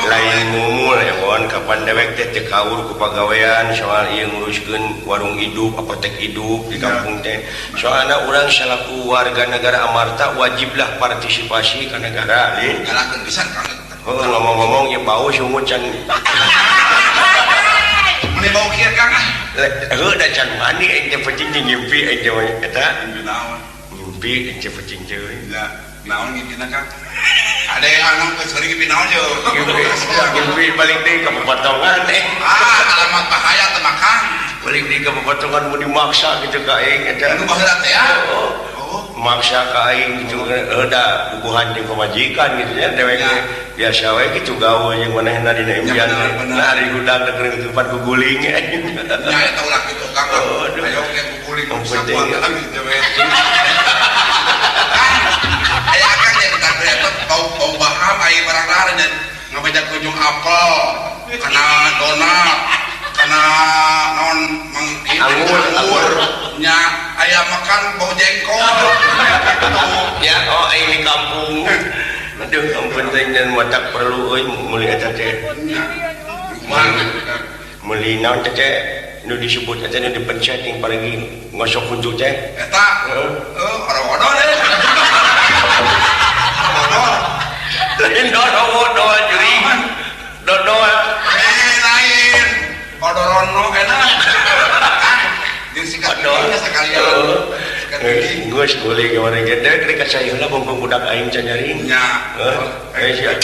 lain ngumul ya kawan kapan dewek teh kaur ku pagawean soal ieu nguruskeun warung hidup apotek hidup di kampung teh soalna urang salaku warga negara amarta wajiblah partisipasi ka negara lain ngalakeun pisan Kang. ngomong-ngomong ya bau sungut can meni bau kieu Kang. Heuh da can mani aing teh peuting ngimpi aing teh eta naon ngimpi aing teh peuting teh naon ngimpina Kang. Ada yang anak sering ngimpi naon yo. Ngimpi paling teh ka pepotongan alamat bahaya teh Kang. Paling teh ka pepotongan mun dimaksa gitu ka aing eta. Anu baheula teh ya. Maksa ka aing gitu da bubuhan jeung pamajikan gitu nya dewek biasa we kitu gawe jeung manehna dina impian nah ari gudag keur tempat guguling nya eta ulah kitu Kang. Ayo ke guguling sakuat gitu we. Aya Kang yang kita bau baham aya barang lain dan ngabedak kunjung apel kana donat kana kantoran bau jengkol. Ya, oh ini kampung. Aduh, ampun teh dan watak perlu euy meuli eta teh. Mana? Meuli naon teh teh nu disebut eta nu dipencet yang parigi ngosok kuncu teh. Eta. Ora-ora deh. Lain dodo juri. Dodo. Lain. Odorono enak. Disikat sekalian. Geus boleh kemarin gede rek saya heula bongkong budak aing can nyaring. Nya. Siap.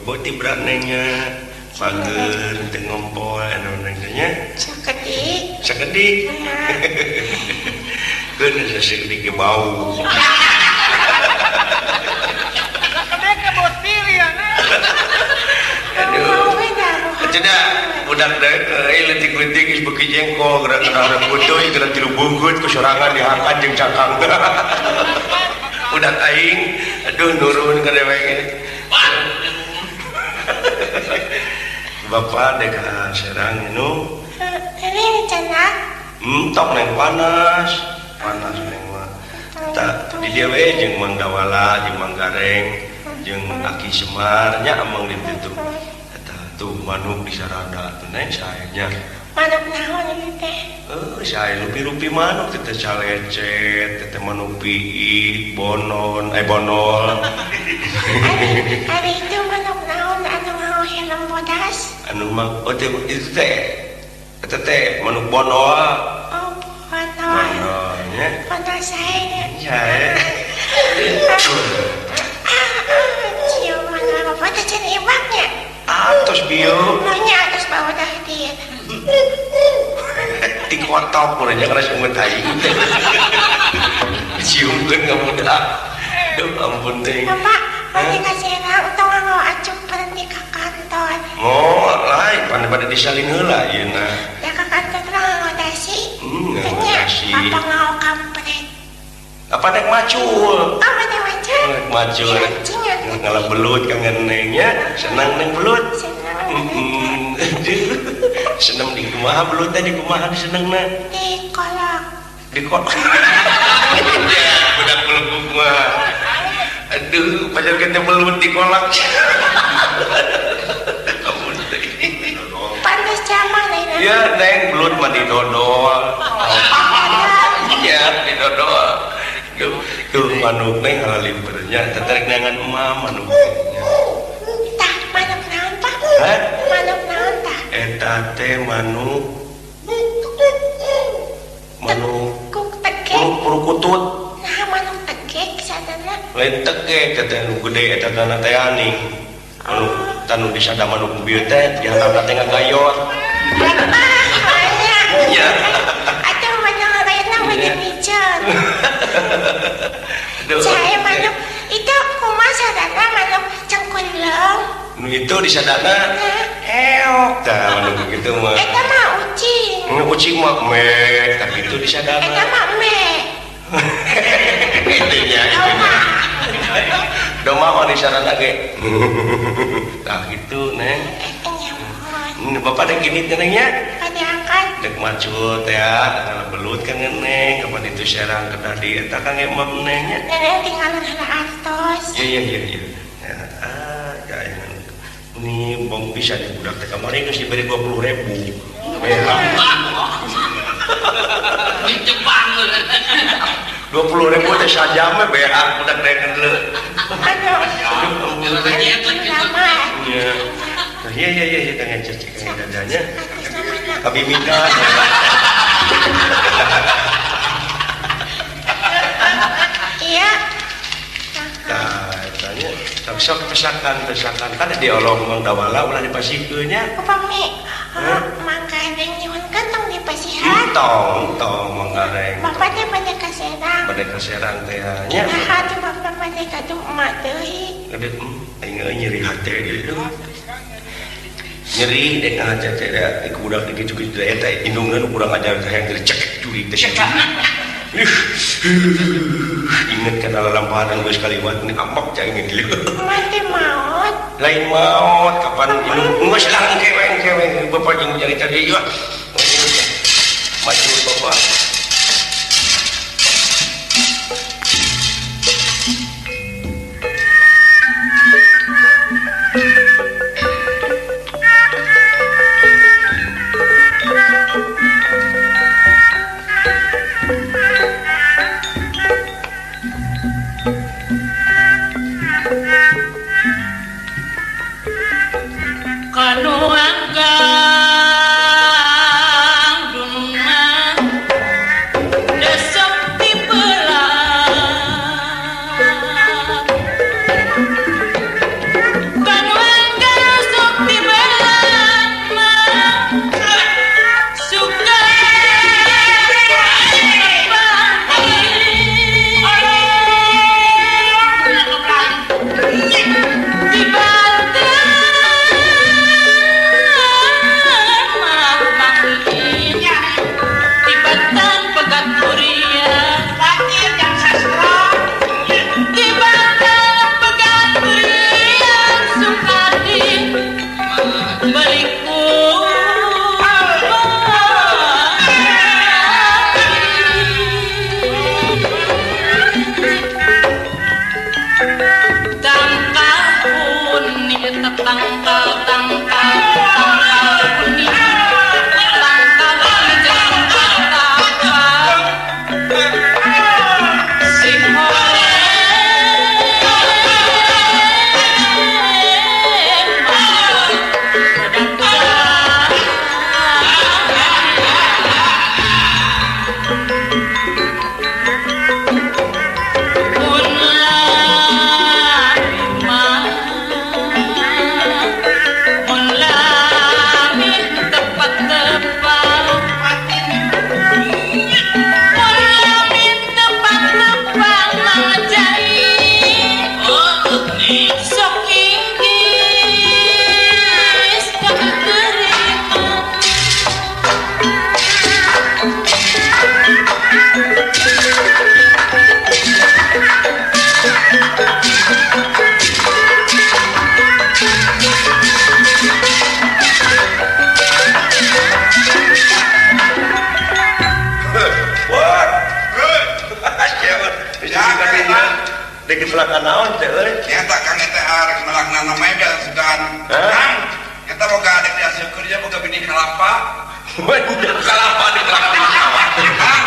Boti beranenya pager teu ngompol anu nanya Sakedik. sakedik keun sakedik ge bau aduh cedak budak deui leutik-leutik geus beuki jengkol gerak-gerak butuh gerak tilu bungkut ku sorangan dihakat jeung cakang budak aing aduh nurun ka dewek Bapak dek serang nu Ini cenah. tok neng panas neng mah tak di dia we jeung Mang Dawala jeung Mang Gareng jeung Aki Semar nya amang di ditu eta tuh manuk di sarada teh neng saenya Manuk naon ini teh? Sae rupi-rupi manuk teh calecet teh manuk piit bonol Ari itu manuk naon anu mau helm bodas? anu mah itu teh eta teh manuk bonol Oh, bonol. nya Bonol sae. sae Cium bonol apa teh cenah ibaknya? atos bieu Nanya atas bawah dah dia. dikotok urang karena sungut aing ciumkeun ka budak duh ampun teh Bapak, mari kasih utang mau acup berhenti ke kantor. oh lain pada disalin heula ieu na Ya ke kantor lah ngodasi. kasih. Papa ngau kampret. Apa nek macul? Apa nih wajar? Nek macul. Ngalah belut kangen nengnya, senang neng belut. Senang di kumaha belut tadi kumaha senang na. Di kolak. Di kolak. Ya, budak belut mah. Aduh, pacar kita belut di kolak. Pantas zaman nih. Ya, neng belut mah di dodol. Iya, di dodol. Tuh manuk neng halalin bernya, tertarik dengan emak manuk nengnya. Tah, manuk naon pak? Hah? Manuk naon tah? Eta teh manuk Kuk tege. purukutut. Nah, manuk tege sadana. Lain tege kata nu gede eta tanah teh aning. Anu tanu disada manuk bieu teh dihantarna teh ngagayot. Banyak. Iya. Atau manuk lainnya banyak pigeon. Aduh. Saya manuk itu kumaha sadana manuk cengkuleung. Nu itu disadana eok tah manuk gitu mah. Eta mah ucing. Ucing mah me, tapi itu disadana. Eta mah me. Intinya doma mah disadana ge. Tah gitu neng. Eta nyamun. Bapak dek gini nengnya. Pada angkat. Dek macut ya, kalau belut kan neng, kapan itu serang ke tadi, eta kan emam nengnya. Nenek tinggalan hana artos. Iya. Ya, kayak ini bong bisa di budak teh kemarin geus diberi 20.000. Di Jepang. 20.000 teh sajam we beak budak teh kendele. Aduh. Lama. Iya, tengah cek dadanya. Atas namanya. Kami minta. Iya. Nah, tanya, sok pesakan kan di olong Mang Dawala ulah dipasikeunnya. Upami mangga yang nyuhun kan tong dipasihan. Tong manggareng. Bapak teh pada kaserang. Pada kaserang teh nya. Nah, tuh bapak pada kadu emak deui. Gede aing nyeri hate gitu. Nyeri dek ngaca teh da budak gitu-gitu eta indungna nu kurang ajar hayang dicek curi teh. Ingat kan ala lampahan geus kaliwat ini ambak cai ngeuliu. Mati maut. Lain maut kapan indung geus lang keweng bapak jeung jadi tadi yuk. Maju bapak. Kanu anggang dunungan belakang naon teh euy. Eta Kang eta arek melakna mebel sugan. Kang, eta boga adek dihasil kerja boga bini kelapa. Kelapa di belakang sawah. Kang,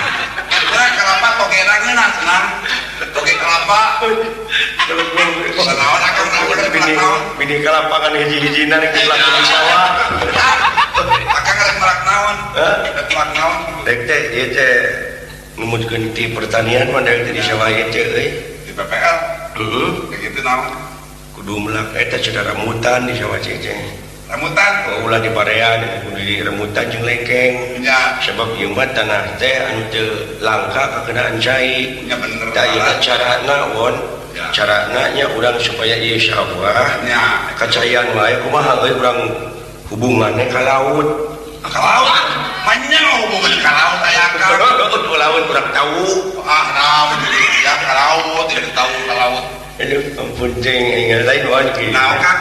eta kelapa togena ngeuna senang. Toge kelapa. Sanaon akang bini kelapa kan hiji-hijina di belakang sawah. Akang rek melak naon? Rek melak naon? Dek teh ieu teh numutkeun ti pertanian mah dari di sawah ieu teh euy. Di PPL. Heeh. Begitu naon? Kudu melak eta cenah rambutan di sawah cece. Rambutan. Ulah di parean kudu di rambutan jeung lengkeng. Ya. Sebab ieu mah tanah teh anu teu langka kakenaan cai. Ya bener. Da ieu carana won. Ya. Carana nya urang supaya ieu sawah Ya. kacayan wae kumaha euy urang hubungannya ka laut. Ka laut. Manyang hubungan ka laut aya Kang. Ku laut kurang tahu. Ah, naon jadi ya ka laut, tidak tahu ka laut. Aduh, ampun ceng, ingat lain wan ki. Naon Kang?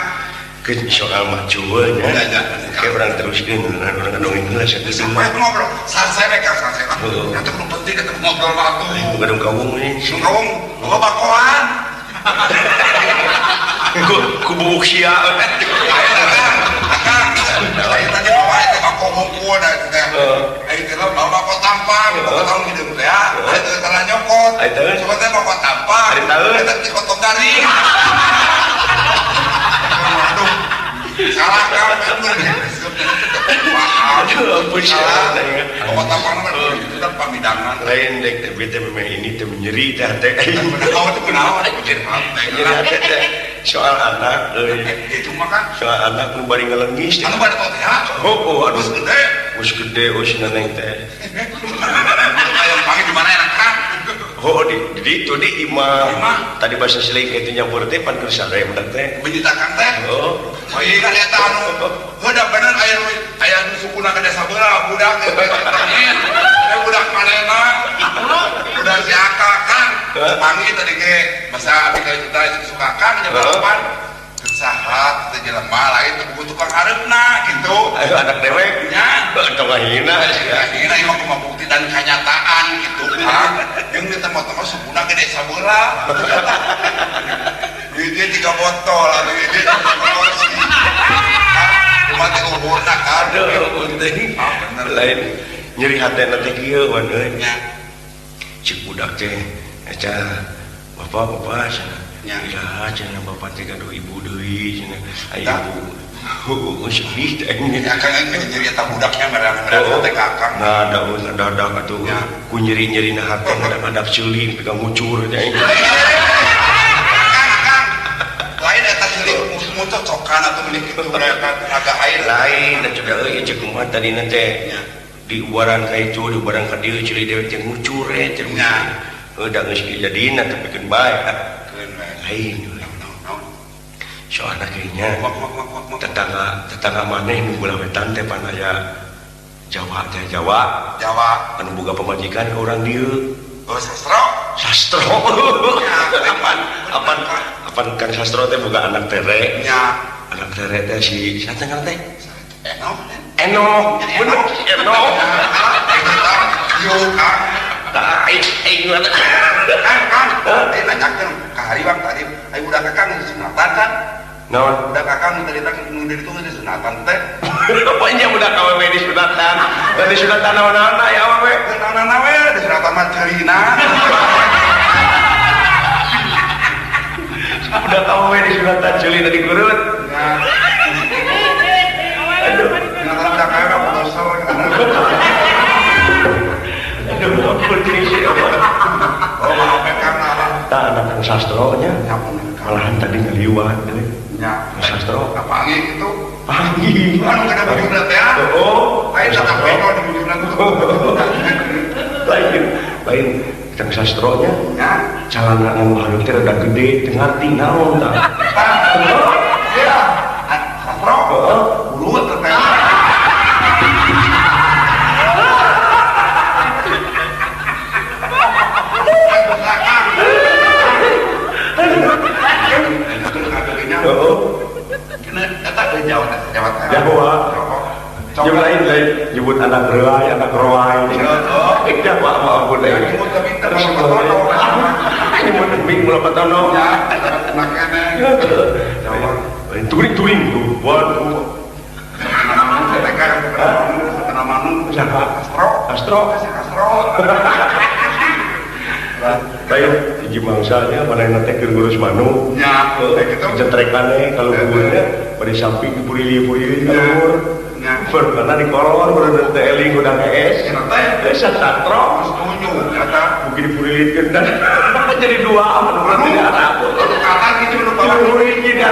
Ke soal majuan ya. Ya. Kayak orang teruskeun orang ngomongin heula Sampai saeutik. ngobrol. Sarse we Kang sarse. Heeh. Eta kudu penting ketemu ngobrol mah atuh. Gadung kawung ini. Sungkawung, lo bakoan. Ku bubuk sia. Saya tadi bawa itu bako bungkul dan itu teh. Itu lo bawa bako tampang, bako tahun hidup teh ya. Itu tanah nyokot. Coba teh bako tampang. Itu di kotong garing. Waduh, salah Kang. Aduh, ampun sia. Bako tampang itu kan pamidangan. Lain dek tapi teh memang ini teh menyeri teh teh. Benawan itu benawan. Jadi ada teh soal anak euy. Itu mah kan. Soal anak nu bari ngelengis. Anu pada teh ya. Oh, aduh. Terus gede. Geus gede geus neneng teh. Ayam panggil di mana enak Kang? Oh, di itu di imah. Tadi bahasa Selain itu nyampur teh pan keur sare menang teh. Menyitakan teh. Oh, Oh iya kan eta anu. Heuda bener aya nu sukuna ke desa beula budak teh pertanian. Budak manehna. Budak si Aka Kang. Panggil tadi ge masa abdi ka kita suka Kang nya balapan. Kesahat teh jelema lain teh butuh tukang hareupna gitu. ayo anak dewek. Nya. Atau ngahina. Akhirnya imah kumaha bukti dan kenyataan gitu Kang. Yang di tempat-tempat sukuna ke desa beula. Dia 3 botol, dia 3 porsi. Cuma teh uhurna kan. Aduh, penting. Bener. Lain nyeri hatena teh kieu wan euy. Ya. Cik budak teh eta bapak cenah. Ya. Iraha cenah bapak teh gaduh ibu deui cenah. Aya ibu. Sedih teh. Ya kan nyeri eta budaknya merah-merah teh Kakang. Nah, dadak atuh. Ya. Ku nyeri-nyerina hate ngadak ceuling pegang ngucur teh. Lain eta nyeri muncul cokan atau milik itu mereka agak air Lain dan juga euy cek kumaha tadi teh. Ya. Di ubaran ka itu, di ubaran ka dieu cili dewek teh ngucur teh. Ya. Da geus jadina tapi keun bae. Keren Lain. Soalna kayaknya banget. tetangga maneh nu belah wetan teh pan aya Jawa teh Jawa Jawa. anu boga pamajikan ka urang dieu. Oh sastro. Sastro. Ya, Apan Kang Sastro teh boga anak tere. Ya. Anak tere teh si siapa ngaran teh? Eno. Bener Eno. Yo Kang. Tah aing ngaran. Kang. Teh nanyakeun ka hariwang tadi. Ai budak Kakang geus sunatan kan? Naon? Budak Kakang tadi tak nu dari itu geus sunatan teh. Pokoknya budak awewe di sunatan. Di sunatan naon-naon ya awewe. Kenana we di sunatan mah ceulina. Budak awewe di sunatan ceulina di kurut. Ya. Aduh. Sunatan budak kae mah bosol. Aduh, ampun jeung si Ewan. Oh maaf ya Kang. Tah anak Kang Sastro nya malahan tadi ngaliwat euy. Ya. Kang Sastro Apa angin itu? panggil. Anu kada bujurna teh ya. Oh, Lain tak beno di bujurna tuh. lain Kang Sastro nya Ya. calana anu haleuh teh rada gede teu ngarti naon tah. Ya. Sastro. Bulut teh. Heeh. Eta Jawa. Jawa. Yang lain nyebut anak reai, anak roai. Tidak apa-apa boleh. Nyebut tapi terus patono. Nyebut bing mula patono. Ya, makanya. Turing tuh. Waduh. Astro. Baik, hiji mangsanya mana yang nanti ngurus manu. Ya, gitu. Jetrekannya kalau kuburnya pada samping purili kalur. Karena di kolor berada di eling udah es. Desa satro. Setuju, kata. Mungkin dipulilitkan dan jadi dua aman berarti ada. Kata gitu lu bawa Purili kita.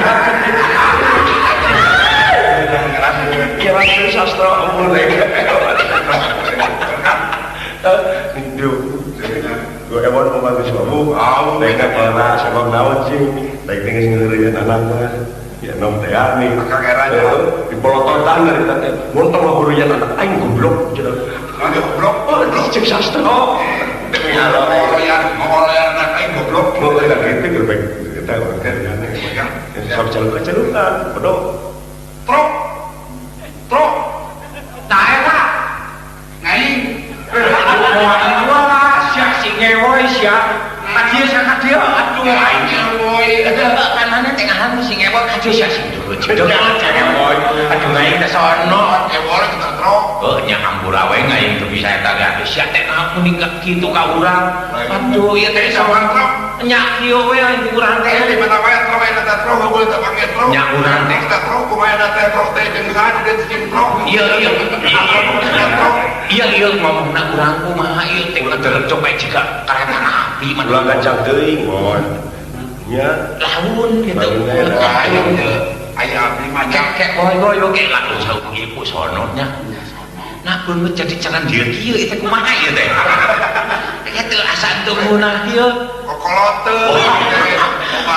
Ya langsung sastra mulai. Itu. Gue emang membantu suamu. Mereka kena sama nawan sih. Baik tinggal ngerian anaknya. Ya nom teh ani. Di polototan dari tadi. Montong lah gurunya anak aing goblok. Nanti goblok. Oh, cek sastra. Demi Allah. Ngoloyan anak aing goblok. Mau kita gitu gerbek kita kerjaan. Sok celuk-celukan, bodoh. Truk. Tae lah. Ngaing. Wah, siap si ngewoy siap. Kadia sangat dia, aduh. Ngewoy. Kanane tengahan si ngewoy kadia siap sing dulu. Cedok ngewoy. Aduh ngaing ke sono. Ngewoy kita truk. Oh, nya ambura wae ngaing teu bisa eta ge siap teh aku ninggal kitu ka urang. Aduh, ieu teh Sama truk. nya kieu we urang teh. Di mana wae truk aya teh truk, boleh teh panggil truk. Nya urang teh. Kita truk kumaha teh truk teh jeung saha di cicing truk. Iya. Iya ngomongna urang kumaha ieu teh ngederep bae jiga kereta api mah. Ulang kacang teuing, mon. Nya Laun gitu. Aya abdi mah nya. Kayak boy oke lah jauh ibu sono nya. Nah beungeut jadi canan dieu kieu eta kumaha ieu teh. Eta asa teu munah ieu. Kokoloteun.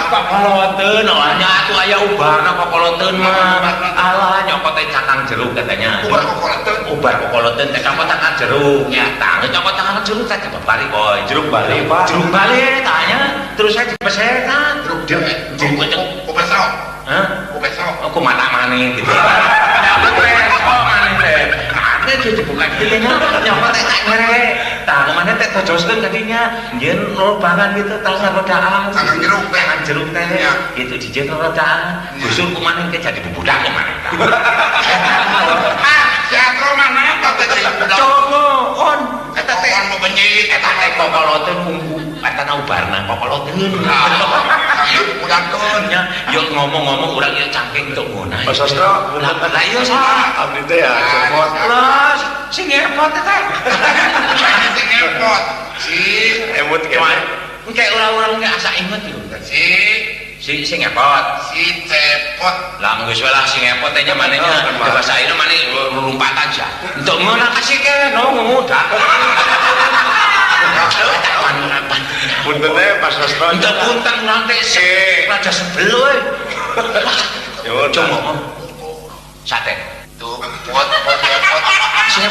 Kokoloteun nya atuh aya ubarna kokoloteun mah. Alah nyokot teh cakang jeruk katanya. Ubar kokoloteun. Ubar kokoloteun teh cokot cakang jeruk nya. Tah nyokot cakang jeruk teh bari boy. jeruk bali, Pak. Jeruk balik tanya terus saya dipesetan jeruk Kupesau. hah? Kupesau. Aku mata maning gitu aku besok maning teh ada dia dibuka gitunya nyokot teh tak ngere tak kemana teh tojoskan tadinya jen lobangan gitu tangan rodaan Tangan jeruk teh. tangan jeruk teh gitu di jen rodaan busur kumaning teh jadi bubudak kumaning Si Atro mana teh teh budak. coba on eta teh Kokan mau benyit. eta teh kokoloteun kumbu eta naubarna kokoloteun Budakeun. nya yuk ngomong-ngomong urang ieu cangking teu ngunah Mas Sastra, lah ieu saha abdi teh ya cepot. plus sing ngepot teh Sing ngepot. Si Emut gimana? engke urang-urang ge asa inget yuk si sing ngepot si cepot. lah geus we lah sing ngepot teh nya manehnya bahasa ayeuna maneh rumpatan sia entuk ngeunah kasih ke no ngudak Punten teh Mas Sastra. entuk punten nanti si raja sebel we Yo, cuma sate Tuh pot ngepot. sing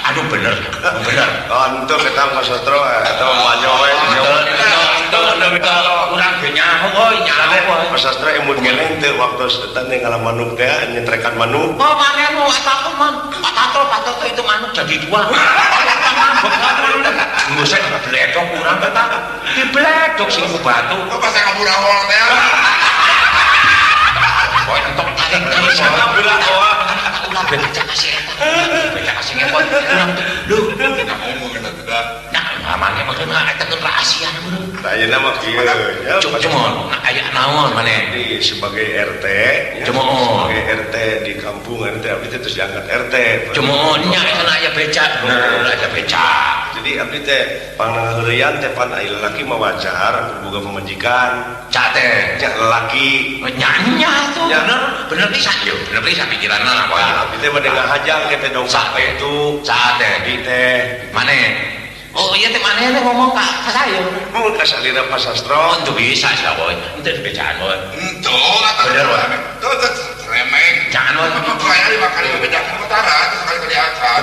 aduh bener untuk kita Mas Sastra atau manyo we. urang ge nyaho euy nyaho Mas Sastra emut keneh teu waktu setan yang ngalah manuk teh nyetrekan manuk. oh maneh nu ataku man patato itu manuk jadi dua ngusek bledok urang eta dibledok sing ku batu Kok pas ngabur awal teh. kok entok tarik terus ngabur awal ulah beca kasih beca kasih ngepot urang lho Ngomong kita tidak. nah maneh mah eta kan rahasia urang Tanya nama kieu ya. cuma aya naon maneh Jadi sebagai RT, ya, Cuma. sebagai RT di kampung RT, abdi teh terus diangkat RT. cuma nya kana aya beca ada beca Jadi abdi teh panaheurean teh pan aya lalaki mawajar boga pemajikan. cate Nya lalaki. nyanya tuh Ya. bener bisa pikiranna lah Nah, abdi teh bade ngahajang teh dongsak teh itu. cate Abdi teh maneh oh iya teh maneh ngomong ka saya mun ka salira Pak Sastra. oh itu bisa sih boy itu becaan boy Tuh kata. Bener, Wak. Tuh remeng. jangan boy Apa bayar 5 kali bedakan utara terus sekali kali acan.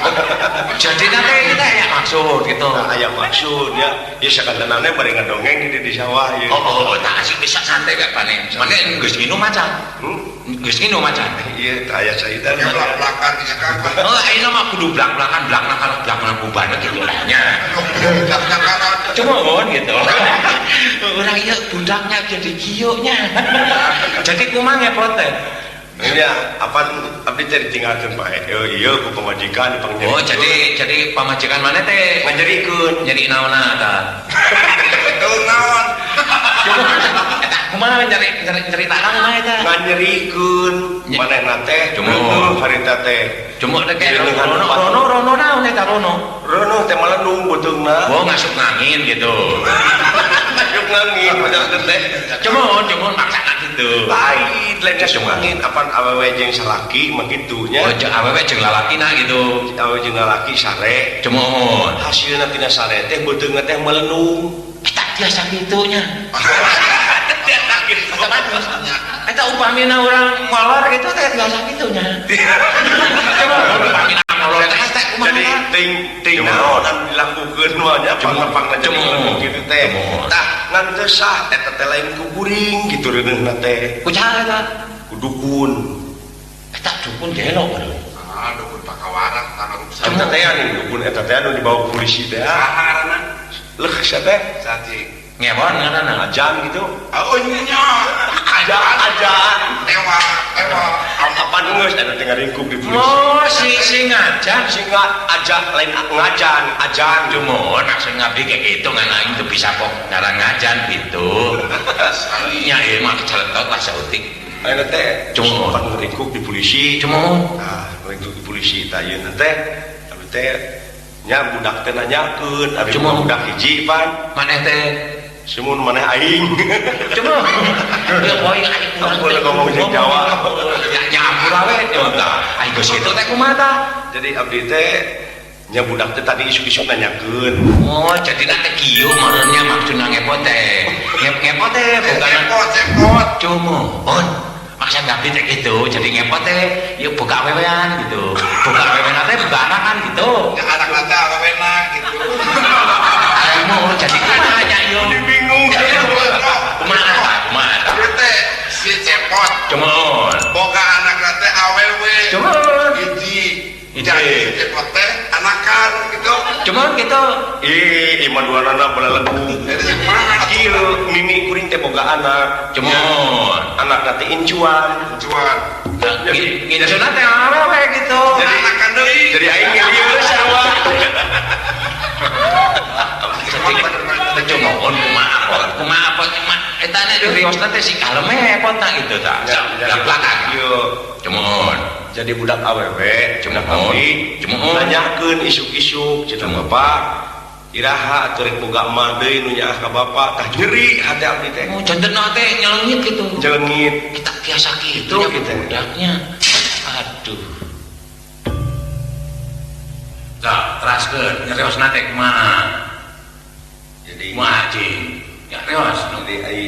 Jadi nanti kita ya maksud gitu. Nah, aya maksud ya sakantenana bari ngadongeng di sawah ya. Oh, tak asik bisa santai kayak panen. Panen geus nginum macan. Geus nginum macan. Iya, aya saidan. Ya belak-belakan ya kan. Oh, ayeuna mah kudu blak-blakan kalau blak-blakan bubar gitu lah nya. Belak-belakan. Cuman gitu. Orang ieu budaknya jadi giyoknya. Jadi kumaha ngepot teh? Ya, apa abdi teh ditinggalkeun bae. Iya ku pamajikan pangjeri. Oh, jadi pamajikan mana teh ngajerikeun. nyari naonna tah. Betul naon. Kumaha nyari tanah kumaha eta? Ngajerikeun manehna teh. Cuma harita teh. Cuma teh rono naon eta rono? Rono teh malenung beutungna. Oh, ngasup angin gitu. Ngasup angin padahal teh. Cuma maksana gitu. Lain ngasup angin apan awewe jeung salaki mah kitu nya. Oh, jeung awewe jeung lalakina gitu. Awewe jeung lalaki sare. Cuma hasilna tina sare teh beutungna teh melenung. Kita biasa gitunya. Eta upamina urang molor gitu teh biasa gitunya. Coba upamina molor teh kumaha? Jadi ting naon anu dilakukeun mah nya pang-pangna jeung kitu teh. Tah ngan teu sah eta teh lain ku kuring gitu reuneuhna teh. Ku saha eta? Ku dukun. Eta dukun gelo bae. Ah, dukun pakawaran tanah rusak. Eta teh anu dukun eta teh anu dibawa ku polisi teh. Saharana Leuh sia teh cacing. Ngebon ngaranna. Ajan gitu. Oh nya. Ajan. Ewa. Apa geus eta teh ngaringkuk di polisi. Oh, si ngajan. Singa ajan lain ngajan, ajan. Cuma maksud ngabdi kayak gitu ngan aing teu bisa kok ngaran ngajan gitu. Nya ieu mah keceletot lah sautik. Ayeuna teh Cuma ngaringkuk di polisi. Cuma Nah, ngaringkuk di polisi tah ieu teh tapi teh nya budak teh nanyakeun abi Cuma budak hiji pan maneh teh semun maneh aing. cuma ya boy aing Boleh ngomong jeung Jawa. Ya nyampur we tah. Aing geus kitu teh kumaha tah? Jadi abdi teh nya budak teh tadi isuk-isuk nanyakeun. Oh, jadi nanti kieu marenya maksudna ngepot teh. Ngepot teh bukan Cepot. cuma. On maksud ngabdi teh gitu. Jadi ngepot teh yuk buka wewean gitu. Buka wewean teh buka anakan gitu. Ya anak ada awena gitu. Mau jadi kumaha nya ieu? Bingung. Kumaha? Dia teh si cepot. Cuma Boga anak teh awewe. Cuma Hiji. Jadi cepot teh anakan gitu. cuma gitu. Iman duanana balalegung. Jadi semangat. Kieu mimi kuring teh boga anak. Cuma Anak nanti incuan. Cuan. ngiduna teh awewe gitu. Jadi Anakan deui. Jadi aing ngelieu sarua. Cuma kumaha apa eta nya riosna teh si kalem hepot tah gitu tah. Belak-belakan. Yo. Cuma Jadi budak awewe, budak Cuma. abdi, Cuma. nanyakeun isuk-isuk, cenah bapak, iraha atuh rek boga emak deui nu nyaah ka bapak, tah nyeri hati abdi teh. mau jantenna teh nyelengit gitu. Jelengit. Kita biasa gitu ya Gitu. budaknya. Aduh. Nah, teraskeun nyariosna teh kumaha? Jadi Kumaha cing? Nyarios. jadi ai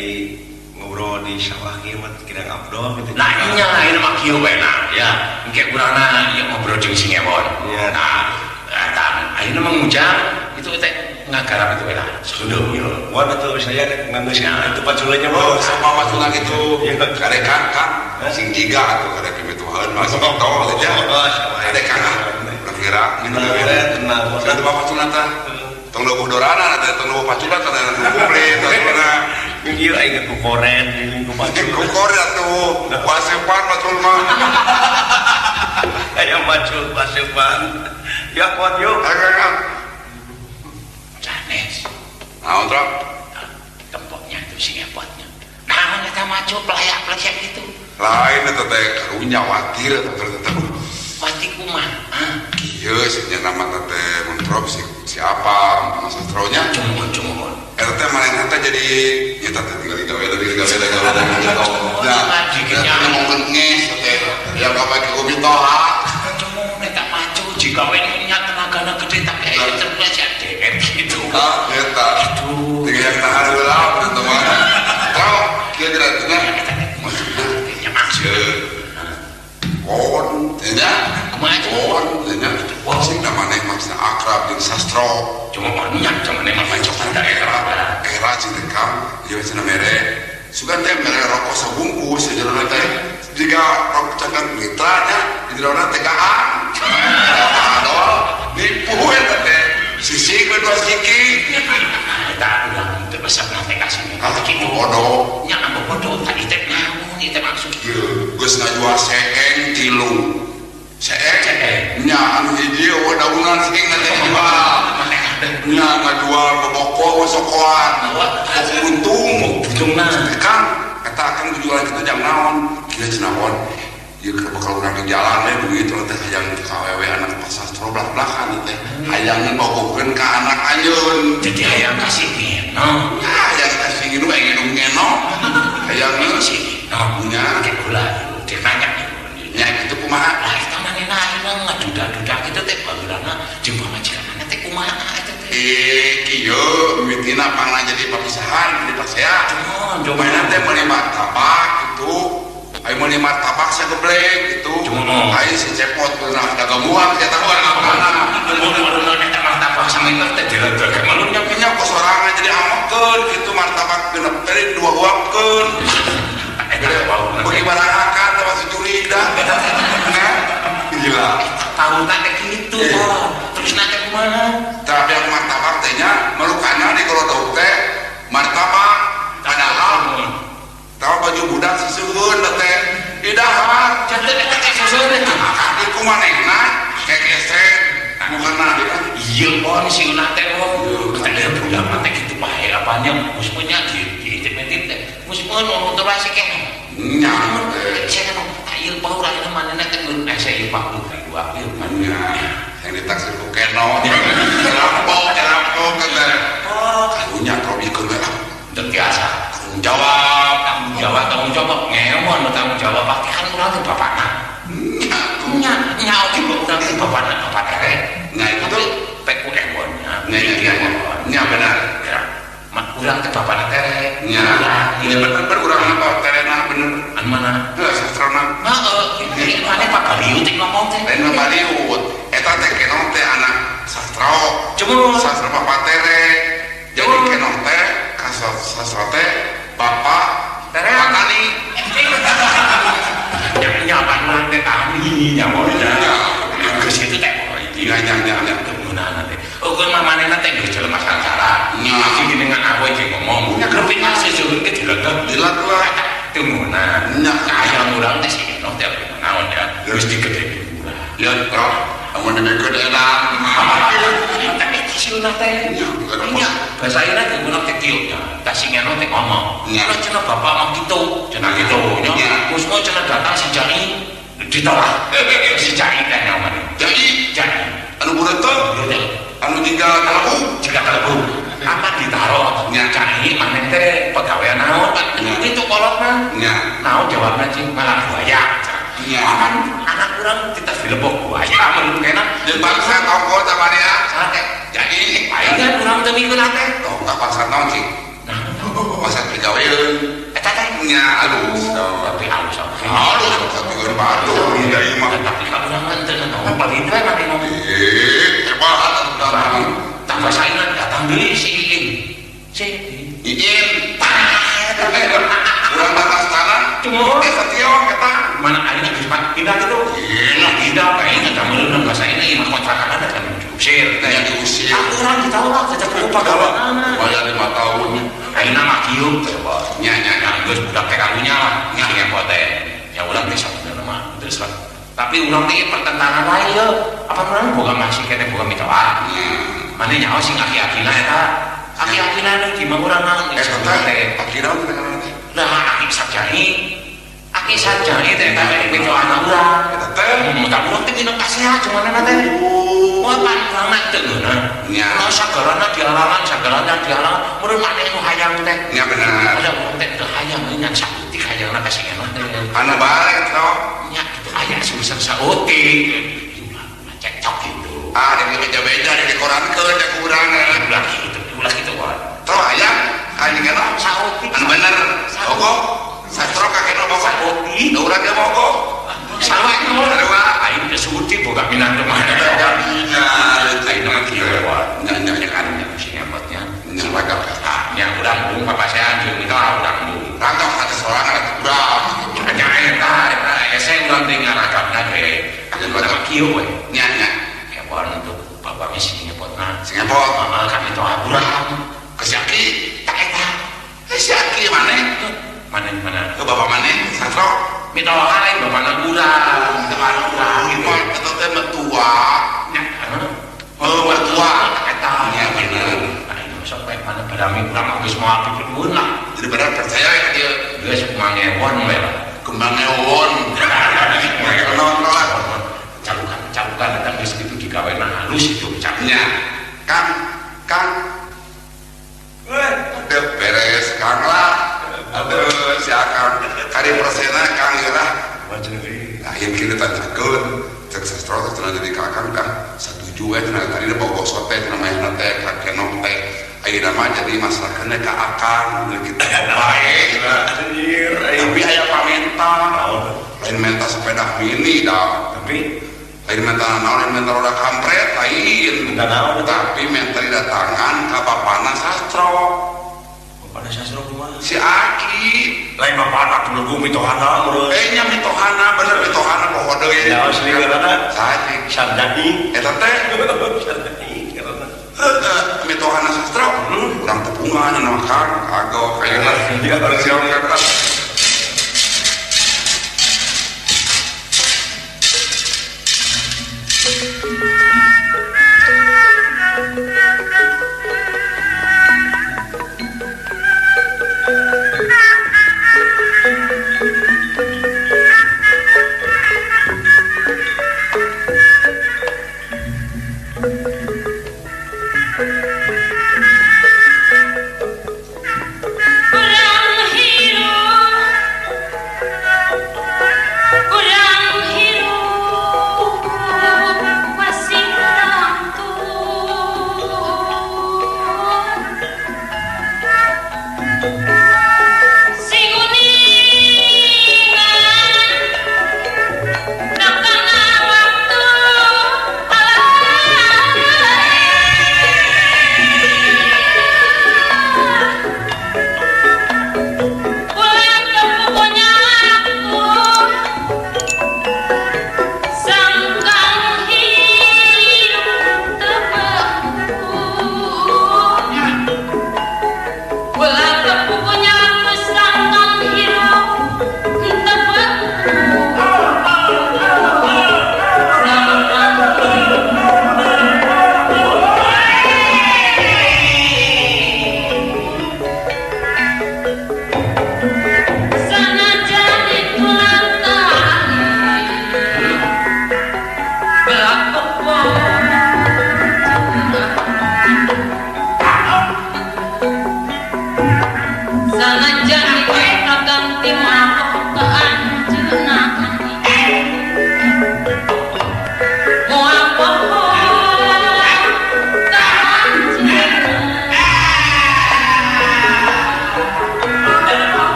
ngobrol di sawah kieu mah kirang abdol gitu. Nah, nya ieu mah kieu we na, ya. Engke urangna ieu ngobrol jeung si Ngebon. Iya. Nah, eta ayeuna mah ngujang itu teh ngagarap itu we lah. Sundeuh ieu. Wan atuh saya rek nganggeus itu paculanya Oh, mah. sama masuna gitu. Iya. Kade kan sing tiga atuh kade pimituhan masih gitu aja. Kade kan kira gitu Tenang. Kade bapak sunat tah. Tong leuwih dorana teh tong leuwih paculan teh komplit tah. Ieu aing ku koren, ku pacul. Rukor atuh. Wasepan matul mah. Aya macul pasepan. Ya kuat yuk. Agak. Janes. Naon trok? Tempatnya itu si Ngebonnya. Naon eta macu pelayak-pelayak gitu. Lain eta teh karunya watir tetep. Pasti kumaha? Kieu nya nama teh montrop siapa nama sastronya. Cuma. Eta teh manehna teh jadi eta teh tinggal di gawe gitu. Ya, ngomongkeun nges teh. Ya bapak ke kopi toha. Cuma eta macu jika we nya tenagana gede tapi aya cerdas ya deket gitu. Ah, eta. Tinggal yang tahan heula gitu mah. Trok, kieu diratuna. Ya maksud. Kon, nya. Kumaha? Kon, nya. Sing namanya maksudna sastro cuma banyak cuman emang bacokan daerah era citekam dia cenah mere sugan teh mere rokok sabungkus sejarah teh jika rokok cangkang mitranya di dalamnya tegaan aduh nipu eta teh sisi kedua siki kita udah terbesar nanti kasihnya kalau gitu bodoh nya ambo bodoh tadi teh naon itu maksud geus ngajual seeng 3 seeng nya anu hiji daunan sing nanti jual nya ngajual boboko sokoan bobok untung kan kata akan jualan kita jam naon kira cenahon ieu bakal urang di jalan we duit teh hayang KWW anak pasastro blak-blakan teh hayang bogokeun ka anak anjeun jadi hayang kasih ngeno ya hayang kasih ngenu ngenu ngeno hayang sih nya kayak gula dia nanya nya kitu kumaha lah kita manehna ayeuna ngaduda-duda kitu teh bageurana jeung pamajikanna teh kumaha eta teh kieu mitina pangna jadi papisahan di pasea coba teh meuli martabak gitu ayo meuli martabak sageblek gitu ayo si cepot pernah dagang buah saya tahu mana mun eta martabak sameter teh diledeg malun nya nya kos sorangan jadi amokeun gitu martabak genep teh 2 uapkeun bagi barang akar teh masih curiga nah gila tahu tak kayak gitu terus nanti kumaha tapi yang martabak tehnya melukana di kalau teh martabak padahal tahu baju budak sisueun teh idahar janten eta teh susueun kakak ku manehna kekesen bukanna iya pon si ulah teh teh budak teh kitu bae apanya musmunya di intip teh musmun untuk terus kene nya saya kan ayo bau lain manehna teh saya Pak dua ieu nya yang ditaksir ku keno rampok kata karunya probikeun we teu biasa tanggung jawab ngeon tanggung jawab pasti kan urang teh bapakna nya oke urang teh bapakna bapak teh nah itu pek ku ewon nya benar mak urang teh bapakna teh nya ini bener urang apa terena bener an mana sastrona ini mana Pak Baliu teh ngomong teh lain Baliut eta teh kenong teh anak sastro cuma sastra bapak tere jadi kenong teh sastra teh bapak tere tani nya pan teh tani nya modal ke situ teh nya kegunaan teh ukur mah manehna teh geus jelema sangsara masih dengan aku jeung ngomong nya keping seseueun ke dilegeg dilat lah tumunan nya aya urang teh sih noh teh naon ya geus digede lihat kok amun gede enak tapi siuna teh nya bahasa ayeuna teh guna teh kieu nya kasih ngeno teh ngomong nya cenah bapak mah kitu cenah kitu nya kusmo cenah datang si Jai ditolak si Jai teh namanya Jai anu bureuteuh anu jika telebu apa ditaruh nya Jai maneh teh pegawaian naon kan itu kolotna nya naon jawabna cing malah buaya nya anak urang kita dilebok buaya mun kena jeung bangsa tongkol tamania sate jadi paingan urang teu mingkeun teh tong ka pasar naon sih pasar pigaweun eta teh nya aduh tapi halus satu baru dari mah tapi ka urang mah teu naon paling teh mah naon hebat tak pasaina datang deui si Iin urang batas tanah cuma Satio kata mana ayeuna geus pindah kitu pindah ka ieu tah meureun bahasa ini mah kontrakan ada kan diusir teh diusir urang ditolak tetep pagaweanna bayar 5 tahun ayeuna mah kieu nya geus budak teh karunya lah nya yang teh ya urang teh sabenerna mah terus lah tapi urang teh pertentangan wae ye apa urang boga masih kene boga mitoa maneh nyaho sing aki-akina eta aki-akina teh di mah urang naon teh akina lah aki sajai aki sajai teh eta teh mitoa urang eta teh mudah urang teh dina kasehat cuman teh wah pan urang mah teu geuna nya sagarana dihalangan mun maneh nu hayang teh nya bener ada urang teh teu hayang ngan saeutik hayangna ka sing enak teh anu balik toh nya aya susah saeutik cekcok gitu di beja-beja di korankeun da kurang ulah kitu wae toh aya kanjengna saeutik anu bener pokok sastro kakek mah pokok da urang ge pokok sarua aing teh suci boga minat mah jadinya aing mah kieu wae nama kieu we nya kebon untuk babangnya si ngepotna Singapura kami tuh Abraham kesaki tak eta siaki mana ke bapak mana sastro minta wae bapana urang minta urang gimana eta teh metua nya metua eta nya bener ayo sok bae mana padami urang geus moal pipikeun lah jadi bener percaya ka dia geus mangewon we lah kembang ewon non lah cabukan eta geus kitu digawena halus itu nya Kang udah beres Kang lah aduh si Akang kali persena Kang lah lain kita tanyakeun cek sastro teh cenah jadi Kakang kan setuju we cenah tadi bawa sote cenah main teh kakenok teh ayeuna mah jadi masalahna ka Akang kita bae tapi aya pamenta lain menta sepeda mini dah tapi lain menta naon lain menta roda kampret lain tapi menta didatangan ka bapana sastro pada sastra kumaha si Aki lain bapana tulung mitohana urang nya mitohana bener mitohana poho deui ya asli karena sadik sardani eta teh sardani karena mitohana sastra urang tepungan anu Kang kago kayakna siang kakak Orang hidup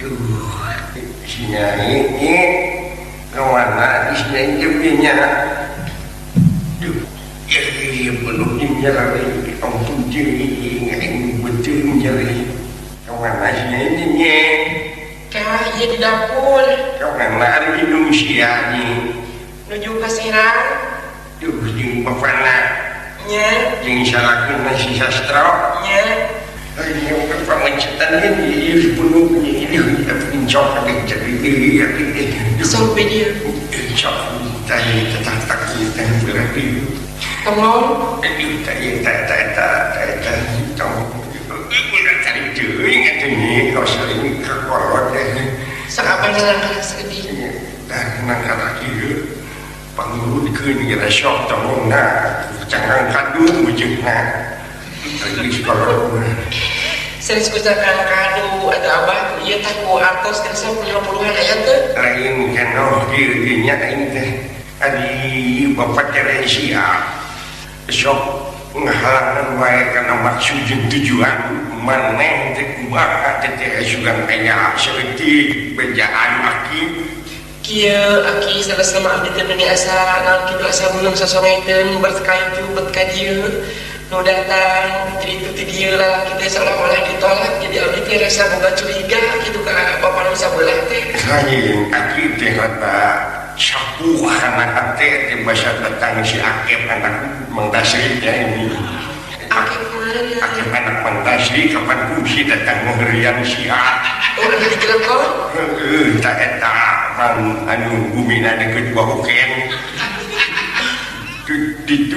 Si Nyai ini kemana si Nyai jadinya? Duh, ya dia penuh nyari, ampun jadi nggak betul nyari. Kemana si Nyai ini? Kah, iya di dapur. Kemana ada hidung sia ni? Menuju ke Serang. Duh, jeng bapana, Nya, jeng salahkan nasi sastra. nya. Yang pemacetan ini penuh ini pincok ada jadi diri Sampai dia. pincok tadi tak kita berarti Tolong. tadi kamu udah cari cuy ini kau sering kekolot Seapan jalan sedih. dan nak lagi panggul ke ni ada syok tahu nak jangan kadu bujuknya lagi sekolah. Saya diskusikan kado ada abah, iya tak ku artos kan saya punya puluhan ayat tuh. Lain kan dirinya ini teh adi bapak cerai siap sok ngahalangan wae karena maksud jeung tujuan maneh teh kumaha teh sugan kaya seperti bejaan aki Kia aki sama abdi teh beni asa naon kitu asa belum sasongekeun berkait tu berka dieu. Nu datang jadi itu dia lah kita seolah-olah ditolak jadi abdi teh rasa boga curiga gitu ka bapak nu sabelah teh. lain aki teh kata sapuh anak teh teh basa datang si akep anak mengdasri teh ini Aki kemana? akep anak mengdasri kapan kumsi datang ngerian si Oh ada di Cirebon? tak eta man anu bumina deket Wahuken itu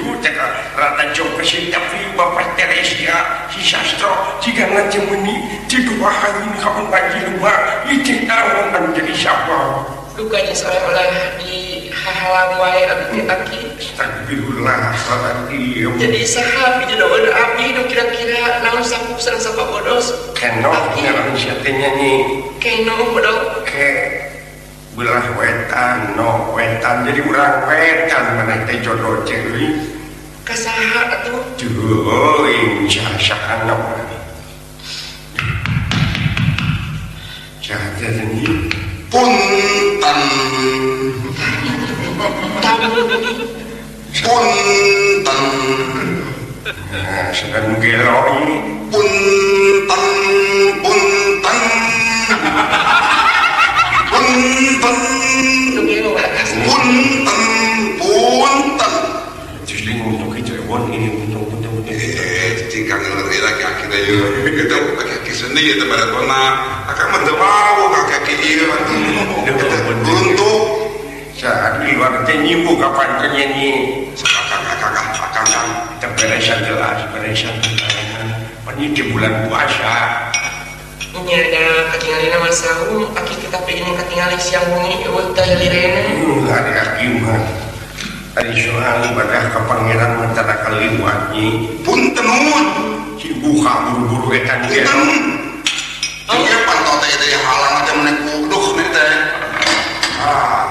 rata jauh si tapi bapak Teresia si sastro jika ngajak meni dua hari ini kamu bagi rumah itu tahu kan jadi siapa Lukanya seolah-olah dihalang wae abdi aki. Astagfirullahaladzim Jadi saha abdi doa abdi do kira-kira naon sapuh sareng sapabodos. keno ngaran siapa nyanyi Keno bodoh. ke belah wetan no wetan jadi urang wetan mana teh jodoh cewek Kasaha atuh? tuh insya no jahat ini Punten. Punten. nah, sedang gelo ini Punten. Punten. Punten. Nu gelo bakas. Punten. Punten. justru untuk kejauhan ini untuk Jika ngerti lagi akhirnya yuk itu kaki seni itu pada kona akan mendebau kaki iya untuk saat di luar nyibu kapan nyanyi akan kita beresan jelas ini di bulan puasa Nya ada katingalina masahum aki kita pengen katingali siang wengi eueuh teh lirena. hari akibat hari soal ibadah ke pangeran mentara kaliwatnya puntenun si buka buru-buru etan dia dia pantau teh dari halang aja menek kuduh nih teh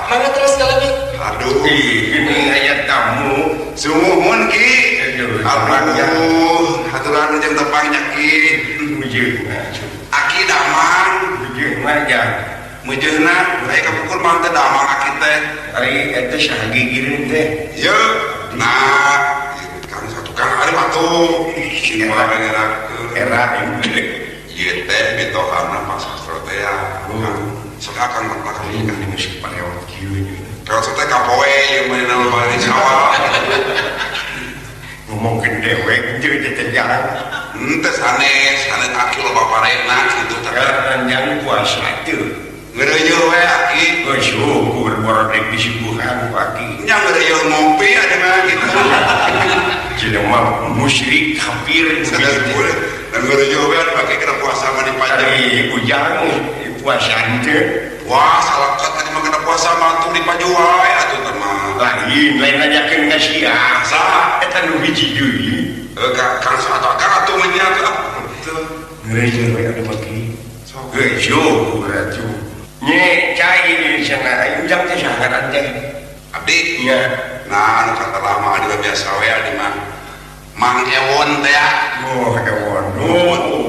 Mana terus kalebih? aduh ini ayat tamu sumuhun ki tepangnya haturan jeung tepangnya ki ujung aki damang ujung aja mejeuna aya kapukul mah teh damang aki teh hari itu sahagigirin teh ya nah kan satu kan hari batu simbola era ieu teh betohana Pak Sastro teh ya sok akan belakang ini kan ini si palewat kieu kalau teh kapoe ieu mah dina bari sawah ngomongkeun dewek teu teh jarang henteu sanes aki loba parena kitu teh jangan puasa teu ngeureuyeuh we aki syukur borodek disibuhan aki nya ngeureuyeuh ngopi ada mah gitu jelema musyrik kafir sadar boleh dan ngeureuyeuh we pake kena puasa mah dipajang dari ujang puasa teu wah salakat tadi mah kena puasa mah tuh dipaju wae atuh teh mah lain ajakeun ka sia saha eta nu hiji deui kang atau kang atuh mah nya teu ngeureuyeuh we ada bagi syukur atuh nye cai di sana ujang teh sangaran teh abdi nya nah nu kata lama adi biasa we adi mah Mang Ewon teh ya oh ewon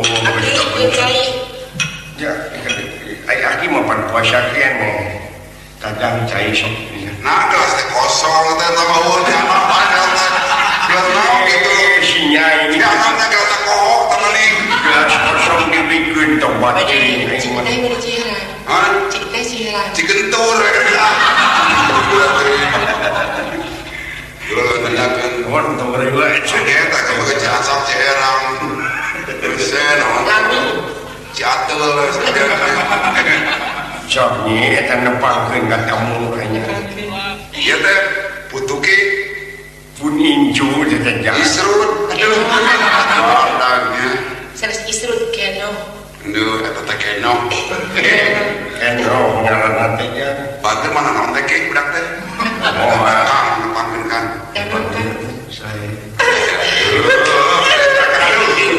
Aki cai. ya Soalnya eta nepangkeun ka tamu hanya Ieu teh putuki pun inju teh jangan isrut. Aduh. Orangnya. Sanes isrut keno. Duh, eta teh keno. keno ngaranna teh nya Batur mana naon teh ke budak teh? oh Kang nepangkeun kan. Emang kan saya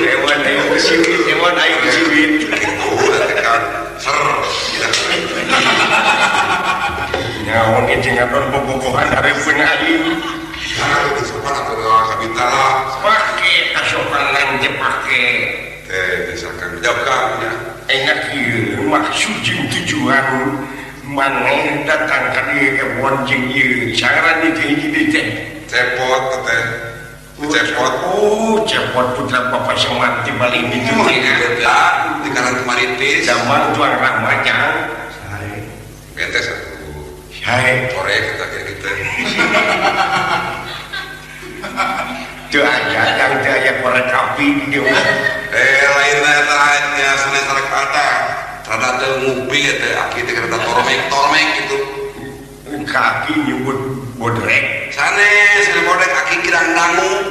hewan ayo kesiwit hewan ayo kesiwit Oh, teh kan. Ser. nyaon itu ngadon bobogohan hareupeun aing Nah, itu sopan atau kabita lah. pake kasopanan teh pake Misalkan jawabkan ya. enak ieu maksud jeung tujuan maneh datang ka dieu ewon jeung ieu cara di teh teh Cepot teh. Cepot. oh cepot putra bapak semanti balik itu teh Ya, di kanan kemaritis. zaman tuan ramajang Bente satu. hai Korek kata kayak gitu. teu aya yang teu aya korek api di dieu Lainnya terakhirnya sana tarik kata. Rada teu ngupi teh aki teh rada tormek gitu. kaki nyebut bodrek Sanes bodek aki kirang dangu.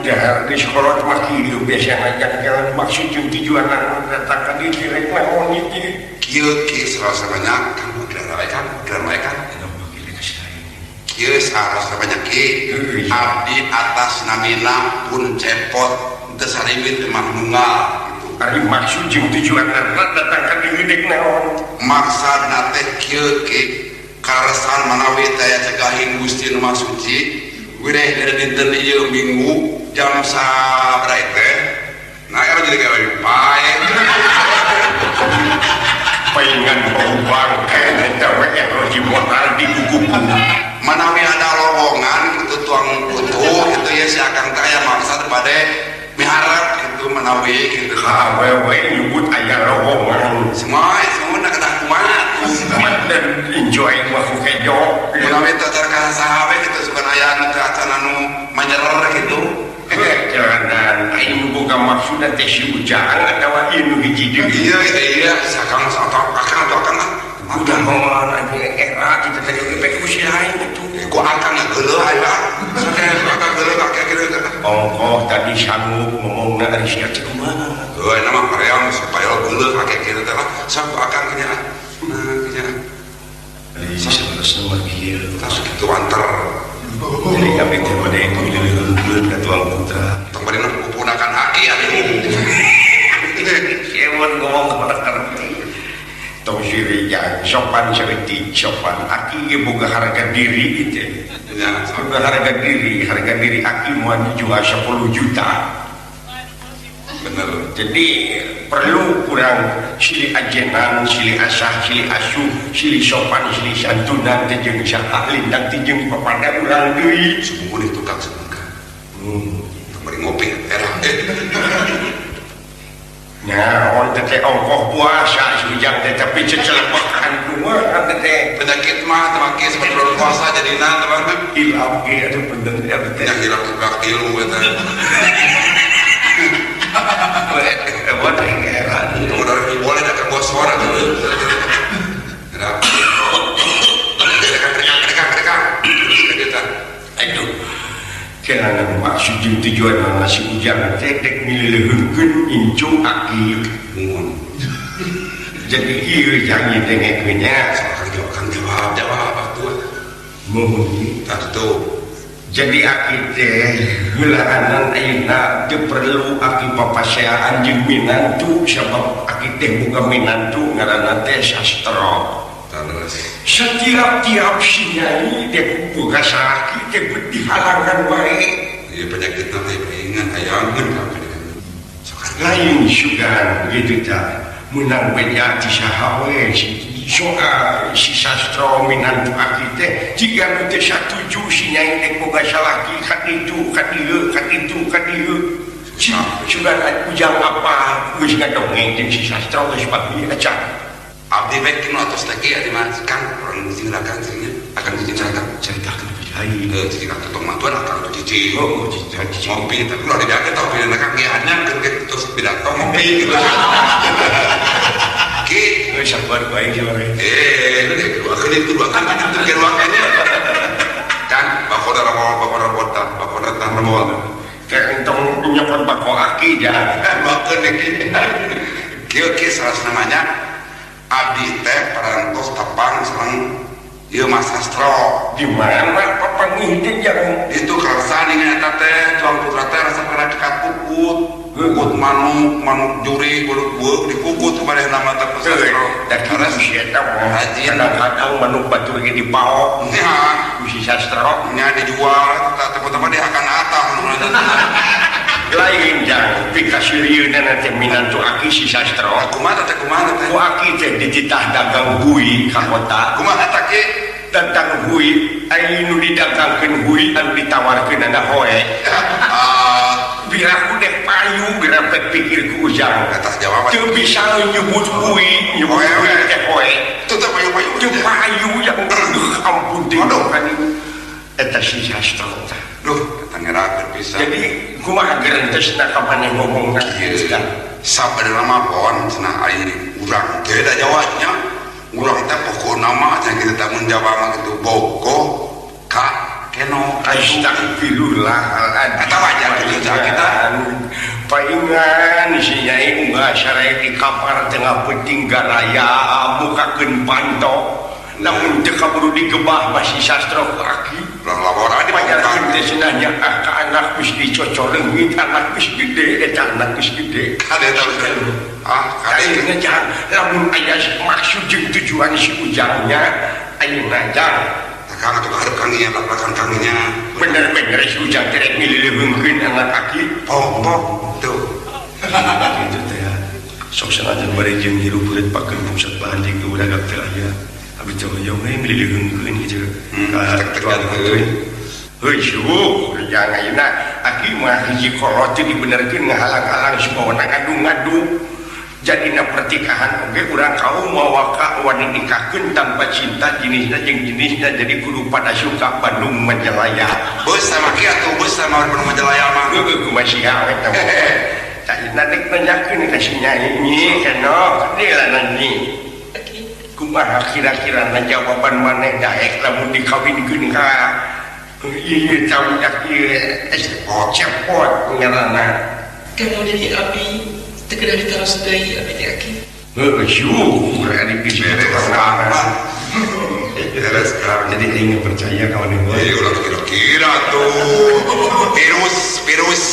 dah di sekolah mah kieu biasana kan maksud jeung tujuan datang ka dieu direk naon ieu Kieu serasa banyak kan udah ramai kan. Kieu serasa banyak ki. Abdi atas namina pun cepot teu saribit teh mah nunggal gitu. ari maksud jeung tujuan datang ka dieu direk naon Maksudna teh kieu ki karesan manawi taya cegahin Gusti Nu Maha Suci wireh dari dinten ieu Minggu jam sabaraha teh nah ya jadi gawe bae paingan bau bangke eta we roji modal di kukuku manawi ada lowongan itu tuang putu itu ya si akang teh aya maksud bade miharap gitu menawi gitu awewe nyebut aya lowongan semua nak kedah kumaha dan enjoy mah kejo menawi tatar ka sahabe gitu suka aya nu teh acan anu manjerer gitu jalanan aing boga maksud teh si ujang atawa ieu hiji deui iya sakang atau akang udah ngomong anjing era kita tadi pek usia lain itu ku akang geuleuh aya sanes akang geuleuh kakek kieu ongkoh tadi sanggup ngomongna ari sia teh kumaha heuh nama kareang supaya geuleuh kakek kieu teh lah sok akang nya nah nya ari sanes nomor kieu tas kitu anter jadi kami teh pada yang milih ka tuang putra tong bari pupunakan aki atuh kewon ngomong kepada tong sirija sopan seperti sopan aki ge boga harga diri itu nya boga harga diri aki mau dijual 10 juta bener jadi perlu kurang silih ajenan silih asah silih asuh silih sopan silih santunan teh jeung saha lintang teh jeung papada urang deui sumur itu tukang semuka tong bari ngopi era nya on teh ongkoh puasa sujang teh tapi cecelepakan kumaha teh penyakit mah temake seperti bulan puasa jadina teman hilaf ge atuh bener ya teh yang hilang tukang tilu eta buat heran udah boleh ada bos suara tuh ada dekat aduh kenapa maksud jeung tujuan nasi ujang teh dek mileuheunkeun incu aki mungun jadi ieu janji dengekeun nya kan jawab atuh mohon tuh jadi aki teh heulaanan ayeuna teu perlu aki papaseaan jeung minantu sabab aki teh boga minantu ngaranna teh sastra terus setiap sinyai dek boga salaki teh dihalangan bae iya penyakit nanti pengen hayangan lain sugan gitu ta menang benya ti saha we soal si sastra minantu aki teh jika nu teh satuju sinyai dek boga salaki ka ditu ka dieu sugan ujang apa geus ngadongeng jeung si sastra geus pagi acan abdi baik kino atas lagi adi mas kan orang singirakan singnya akan diceritakan ceritakeun lain jadi kan tutong mantuan akan tuh cici oh cici ngopi tapi kalau tidak tahu pilihan akan ngihannya kan terus pidato ngopi gitu ki sabar bae sore. Keluarkan itu dua kan itu keluarkannya. Kan bakoda tang ramol. Kayak entong nyokot bako aki ya. Bakeun iki. Kieu salah namanya abdi teh parantos tapang sareng ieu Mas Sastro. Di mana papangihkeun yang Itu kerasa dengan eta teh tuang putra teh rasa pada dekat puput manuk juri kudu bueuk dipuput kepada nama teh Mas Sastro. dan kita si eta mah kadang-kadang manuk batur ge dipaok. Nya Si sastro nya dijual teman-teman dia akan atah lain jang pikasirieuna nanti minantu aki si sastro. kumaha teh Ku aki teh dititah dagang hui ka kota. kumaha teh ki Tentang hui, anu didagangkeun hui anu ditawarkeun anda hoe. Biraku deh payu, bira pek pikir ku ujang. atas jawaban Teu bisa nyebut hui, nyebut hui teh hoe. itu teh payu-payu Teu payu yang ampun teh kan. Eta si sastro. duh eta ngerakeun pisan Jadi kumaha gerentesna ka maneh ngomongna ieu sabenerna mah pon cenah aing urang teh da jawabnya urang teh pokona mah cenah kita teh mun Jawa mah kitu bogo ka keno Astagfirullahaladzim. eta wajar kitu kita paingan si nyai unggah syarae di kamar tengah penting garaya mukakeun pantok namun teu kaburu digebah masih sastro aki. laporan di Pajaran teh cenahnya ka anak geus dicocoreungit anak geus gede eta anak geus gede. kade tahu kade Ayeuna jangan lamun aya maksud jeung tujuan si ujangnya ayeuna jang Kang atuh hareup kanginya belakang kanginya bener-bener si ujang teh rek milileuheungkeun anak aki. pok tuh Gitu teh ya. Sok sanajan bari jeung hirup urip pakeun pusat bahan jeung uragap teh aya. Abi coba yang we milileuheungkeun kitu. tek-tekan teuing Heuh syuh, yang ayeuna aki mah hiji kolot teh dibenerkeun ngahalang-halang supaya ngadu-ngadu. Jadina pertikahan oge urang kaum mawaka wani nikahkeun tanpa cinta jenisna jeung jenisna jadi kudu pada suka Bandung Majalaya. bus sama ki atuh bus sama Bandung Majalaya mah Heuh kumaha awe teh. Tah nanti nanyakeun ka si nyai nyi kana dia nanti. Kumaha kira-kira jawaban maneh daek lamun dikawinkeun ka ieu cawudak ieu cepot ngaranna. Kamu dari abi tegak ditaros deui abi teh aki. Heuh syuh ari beres beres. beres sekarang Jadi ingin percaya kawan ibu. ulah kira-kira tuh virus beres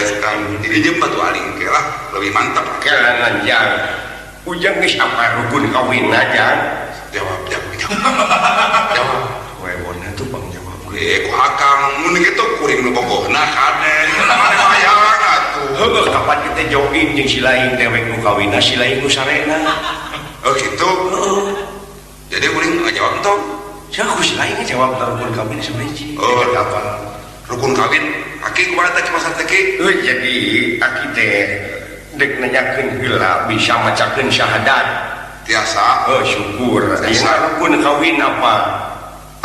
sekarang jadi jempat tuh aling ke lah lebih mantap Kelanan jang ujang geus apa rukun kawin aja. jawab Wewona tuh bang jawab gue. ku akang mun gitu kuring nu bogohna kade mana bayang atuh Heuh kapan kita jogging jeung si lain dewek nu kawinna si lain nu sarena. oh gitu jadi kuring ngajawab entong Sia ku si lain jawab rukun kawin sabiji. Oh. Apa? rukun kawin aki kumaha teh masa teh ki Jadi aki teh dek nanyakeun heula bisa macakeun syahadat. tiasa Oh syukur. Ayeuna rukun kawin apa?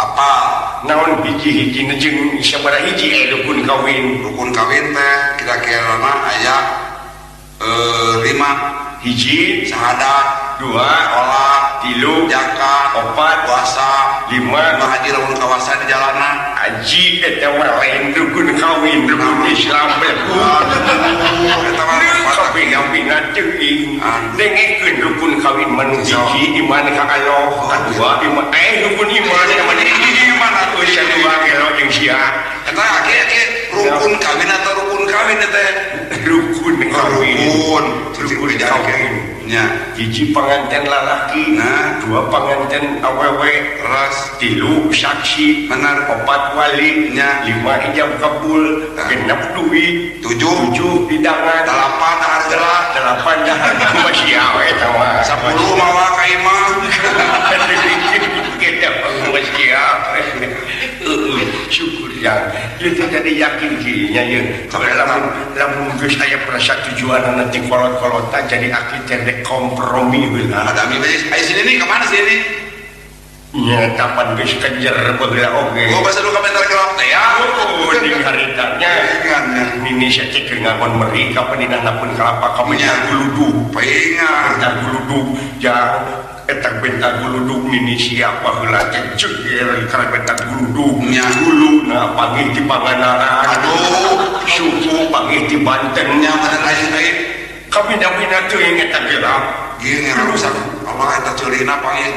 apa Naon hiji-hiji jeung sabaraha hiji rukun kawin? rukun kawin teh kira-kira mah aya 5 Hiji, syahadat 2, sholat 3, zakat 4, puasa 5. haji lamun kawasan di jalanan Haji eta mah lain rukun kawin, rukun Islam betul. eta mah Kapingan-pingan teuing. Dengekeun rukun kawin manu hiji iman ka Allah, kadua iman rukun iman iman atuh sadua gelo jeung sia. eta aki rukun kawin atau rukun kawin teh Rukun kawin. rukun kawin nya Hiji panganten lalaki, Nah. 2 panganten awewe, ras 3 saksi, benar 4 wali, Nya. 5 ijab kabul, Nah. 6 duit, 7 7 hidangan, 8 harga 8 jahat masih awe eta mah 10 mawa ka imah kita masih awe syukur ya kita jadi yakin kirinya ya tapi lamun geus aya perasa tujuan nanti kolot-kolotan jadi aki teh kompromi heula ada mi ayo sini nih kemana sini nya kapan geus kejer beula oge gua bahasa dulu komentar kelap teh ya oh di haritanya ingatnya ni mini saya cek nganggon meri ka peninanapeun kelapa ka bentar guludug pengen bentar guludug ya eta bentar guludug mini siapa heula cek karena bentar guludug nya guluna panggih di Pangandaran aduh suku panggih di Banten nya mana lain lain kami dah teuing eta gerak gini rusak Allah eta ceulina panggil